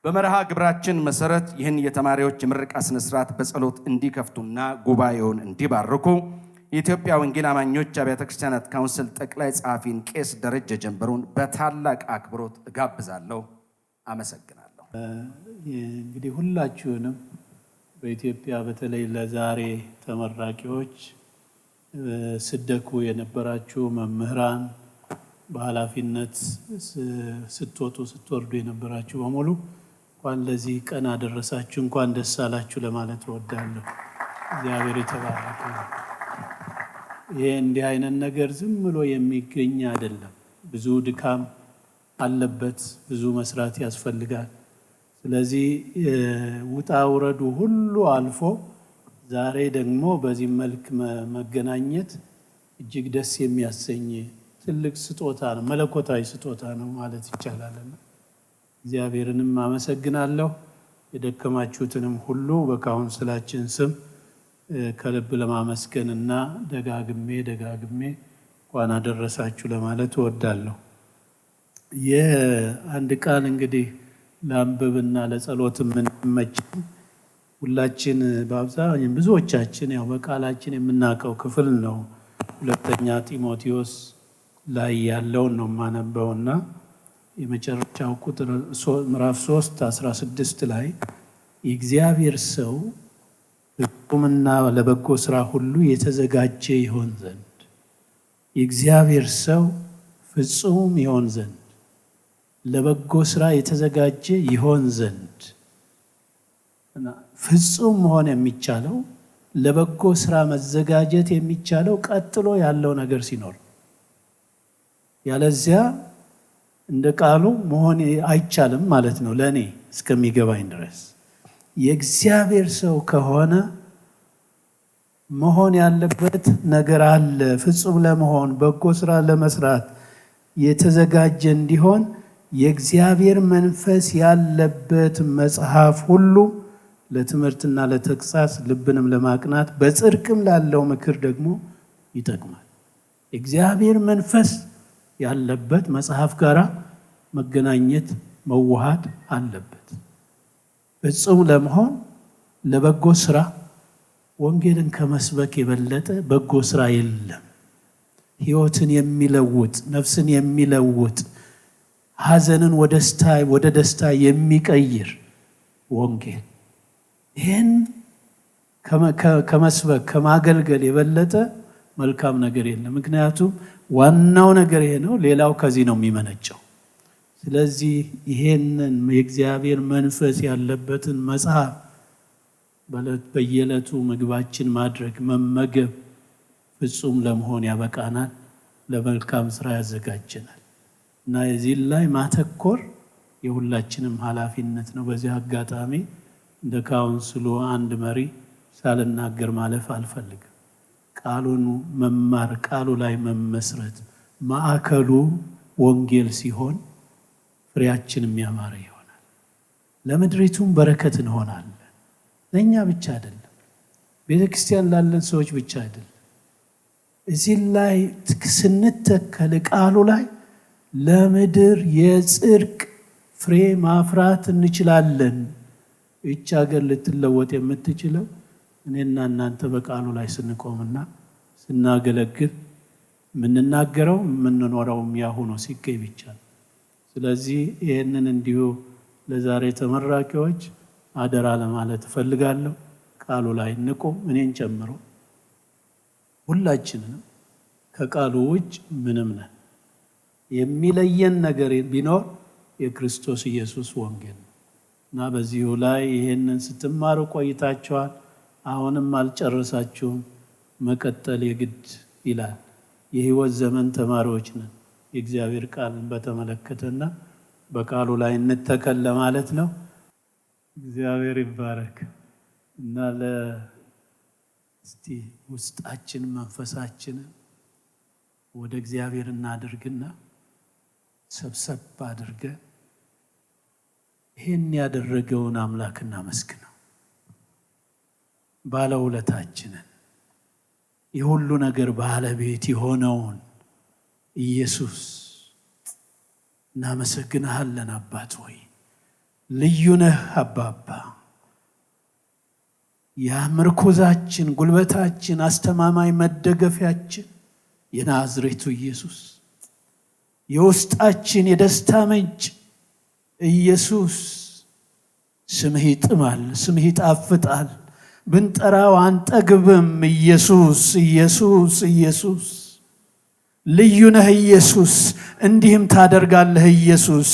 በመርሃ ግብራችን መሰረት ይህን የተማሪዎች የምረቃ ስነ ስርዓት በጸሎት እንዲከፍቱና ጉባኤውን እንዲባርኩ የኢትዮጵያ ወንጌል አማኞች አብያተ ክርስቲያናት ካውንስል ጠቅላይ ጸሐፊን ቄስ ደረጀ ጀንበሩን በታላቅ አክብሮት እጋብዛለሁ። አመሰግናለሁ። እንግዲህ ሁላችሁንም በኢትዮጵያ በተለይ ለዛሬ ተመራቂዎች ስደኩ የነበራችሁ መምህራን በኃላፊነት ስትወጡ ስትወርዱ የነበራችሁ በሙሉ እንኳን ለዚህ ቀን አደረሳችሁ፣ እንኳን ደስ አላችሁ ለማለት እወዳለሁ። እግዚአብሔር የተባረከ ነው። ይሄ እንዲህ አይነት ነገር ዝም ብሎ የሚገኝ አይደለም። ብዙ ድካም አለበት፣ ብዙ መስራት ያስፈልጋል። ስለዚህ ውጣ ውረዱ ሁሉ አልፎ ዛሬ ደግሞ በዚህ መልክ መገናኘት እጅግ ደስ የሚያሰኝ ትልቅ ስጦታ ነው፣ መለኮታዊ ስጦታ ነው ማለት ይቻላልና እግዚአብሔርንም አመሰግናለሁ። የደከማችሁትንም ሁሉ በካውንስላችን ስም ከልብ ለማመስገንና ደጋግሜ እንኳን አደረሳችሁ ለማለት እወዳለሁ። የአንድ ቃል እንግዲህ ለአንብብና ለጸሎት የምንመች ሁላችን በአብዛኛው ብዙዎቻችን ያው በቃላችን የምናውቀው ክፍል ነው። ሁለተኛ ጢሞቴዎስ ላይ ያለውን ነው የማነበውና የመጨረሻው ቁጥር ምዕራፍ 3:16 ላይ የእግዚአብሔር ሰው ፍጹምና ለበጎ ስራ ሁሉ የተዘጋጀ ይሆን ዘንድ የእግዚአብሔር ሰው ፍጹም ይሆን ዘንድ ለበጎ ስራ የተዘጋጀ ይሆን ዘንድ ፍጹም መሆን የሚቻለው ለበጎ ስራ መዘጋጀት የሚቻለው ቀጥሎ ያለው ነገር ሲኖር፣ ያለዚያ እንደ ቃሉ መሆን አይቻልም ማለት ነው። ለኔ እስከሚገባኝ ድረስ የእግዚአብሔር ሰው ከሆነ መሆን ያለበት ነገር አለ። ፍጹም ለመሆን በጎ ስራ ለመስራት የተዘጋጀ እንዲሆን የእግዚአብሔር መንፈስ ያለበት መጽሐፍ ሁሉ ለትምህርትና ለተግሳጽ ልብንም ለማቅናት በጽድቅም ላለው ምክር ደግሞ ይጠቅማል። እግዚአብሔር መንፈስ ያለበት መጽሐፍ ጋር መገናኘት መዋሃድ አለበት። ፍጹም ለመሆን ለበጎ ስራ ወንጌልን ከመስበክ የበለጠ በጎ ስራ የለም። ሕይወትን የሚለውጥ ነፍስን የሚለውጥ ሐዘንን ወደ ደስታ የሚቀይር ወንጌል ይህን ከመስበክ ከማገልገል የበለጠ መልካም ነገር የለም። ምክንያቱም ዋናው ነገር ይሄ ነው፣ ሌላው ከዚህ ነው የሚመነጨው። ስለዚህ ይሄንን የእግዚአብሔር መንፈስ ያለበትን መጽሐፍ በየዕለቱ ምግባችን ማድረግ መመገብ ፍጹም ለመሆን ያበቃናል፣ ለመልካም ስራ ያዘጋጀናል እና የዚህ ላይ ማተኮር የሁላችንም ኃላፊነት ነው። በዚህ አጋጣሚ እንደ ካውንስሉ አንድ መሪ ሳልናገር ማለፍ አልፈልግም። ቃሉን መማር፣ ቃሉ ላይ መመስረት፣ ማዕከሉ ወንጌል ሲሆን ፍሬያችንም ያማረ ይሆናል። ለምድሪቱም በረከት እንሆናለን። ለእኛ ብቻ አይደለም፣ ቤተክርስቲያን ላለን ሰዎች ብቻ አይደለም። እዚህ ላይ ስንተከል ቃሉ ላይ ለምድር የጽድቅ ፍሬ ማፍራት እንችላለን። ይህች ሀገር ልትለወጥ የምትችለው እኔና እናንተ በቃሉ ላይ ስንቆምና ስናገለግል የምንናገረው የምንኖረውም ያሁኑ ሲገኝ ብቻ ነው። ስለዚህ ይህንን እንዲሁ ለዛሬ ተመራቂዎች አደራ ለማለት እፈልጋለሁ። ቃሉ ላይ እንቁም፣ እኔን ጨምሮ ሁላችንንም። ከቃሉ ውጭ ምንም ነን። የሚለየን ነገር ቢኖር የክርስቶስ ኢየሱስ ወንጌል ነው እና በዚሁ ላይ ይሄንን ስትማሩ ቆይታችኋል። አሁንም አልጨረሳችሁም፣ መቀጠል የግድ ይላል። የህይወት ዘመን ተማሪዎች ነን። የእግዚአብሔር ቃልን በተመለከተና በቃሉ ላይ እንተከል ለማለት ነው። እግዚአብሔር ይባረክ እና እስቲ ውስጣችን መንፈሳችንን ወደ እግዚአብሔር እናድርግና ሰብሰብ አድርገን ይህን ያደረገውን አምላክ እናመስግነው። ባለውለታችንን የሁሉ ነገር ባለቤት የሆነውን ኢየሱስ እናመሰግንሃለን። አባት ሆይ ልዩ ነህ አባባ። ያ ምርኮዛችን፣ ጉልበታችን፣ አስተማማኝ መደገፊያችን የናዝሬቱ ኢየሱስ፣ የውስጣችን የደስታ ምንጭ ኢየሱስ። ስምህ ይጥማል፣ ስምህ ይጣፍጣል፣ ብንጠራው አንጠግብም። ኢየሱስ ኢየሱስ ኢየሱስ ልዩ ነህ ኢየሱስ። እንዲህም ታደርጋለህ ኢየሱስ።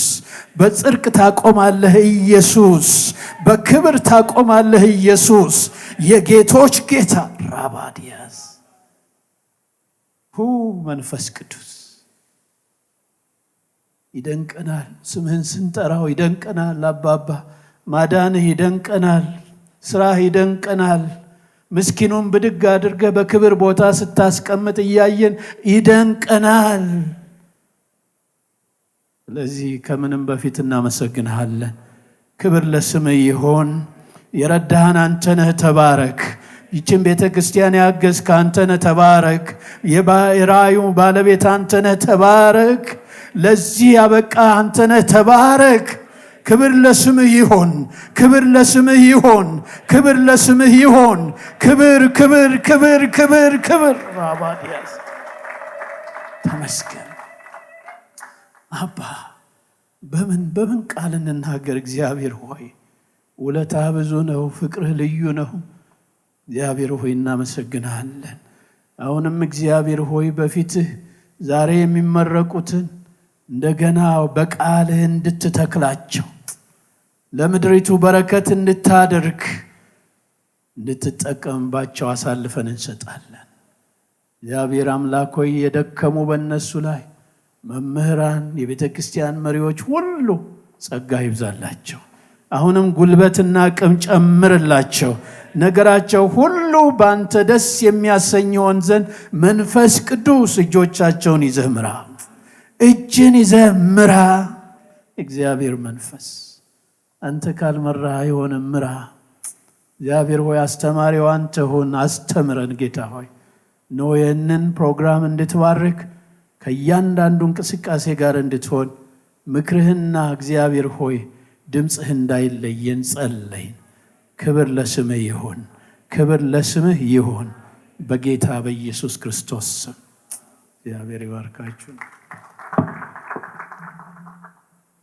በጽድቅ ታቆማለህ ኢየሱስ። በክብር ታቆማለህ ኢየሱስ። የጌቶች ጌታ ራባዲያስ መንፈስ ቅዱስ ይደንቀናል። ስምህን ስንጠራው ይደንቀናል አባባ። ማዳንህ ይደንቀናል። ስራህ ይደንቀናል። ምስኪኑን ብድግ አድርገህ በክብር ቦታ ስታስቀምጥ እያየን ይደንቀናል። ስለዚህ ከምንም በፊት እናመሰግንሃለን። ክብር ለስምህ ይሆን። የረዳህን አንተ ነህ፣ ተባረክ። ይችን ቤተ ክርስቲያን ያገዝክ አንተ ነህ፣ ተባረክ። የራእዩ ባለቤት አንተ ነህ፣ ተባረክ። ለዚህ ያበቃ አንተ ነህ፣ ተባረክ። ክብር ለስምህ ይሆን፣ ክብር ለስምህ ይሆን፣ ክብር ለስምህ ይሆን። ክብር ክብር ክብር ክብር ክብር ራባዲያስ ተመስገን አባ። በምን ቃል እንናገር? እግዚአብሔር ሆይ ውለታ ብዙ ነው፣ ፍቅርህ ልዩ ነው። እግዚአብሔር ሆይ እናመሰግናለን። አሁንም እግዚአብሔር ሆይ በፊትህ ዛሬ የሚመረቁትን እንደገና በቃልህ እንድትተክላቸው፣ ለምድሪቱ በረከት እንድታደርግ፣ እንድትጠቀምባቸው አሳልፈን እንሰጣለን። እግዚአብሔር አምላክ ሆይ የደከሙ በእነሱ ላይ መምህራን፣ የቤተ ክርስቲያን መሪዎች ሁሉ ጸጋ ይብዛላቸው። አሁንም ጉልበትና አቅም ጨምርላቸው። ነገራቸው ሁሉ በአንተ ደስ የሚያሰኘውን ዘንድ መንፈስ ቅዱስ እጆቻቸውን ይዘህ ምራ፣ እጅን ይዘህ ምራ። እግዚአብሔር መንፈስ አንተ ካልመራህ አይሆንም፣ ምራ። እግዚአብሔር ሆይ አስተማሪው አንተ ሁን፣ አስተምረን። ጌታ ሆይ ነው ይህንን ፕሮግራም እንድትባርክ ከእያንዳንዱ እንቅስቃሴ ጋር እንድትሆን ምክርህና እግዚአብሔር ሆይ ድምፅህ እንዳይለየን ጸለይን። ክብር ለስምህ ይሁን፣ ክብር ለስምህ ይሁን፣ በጌታ በኢየሱስ ክርስቶስ ስም። እግዚአብሔር ይባርካችሁ።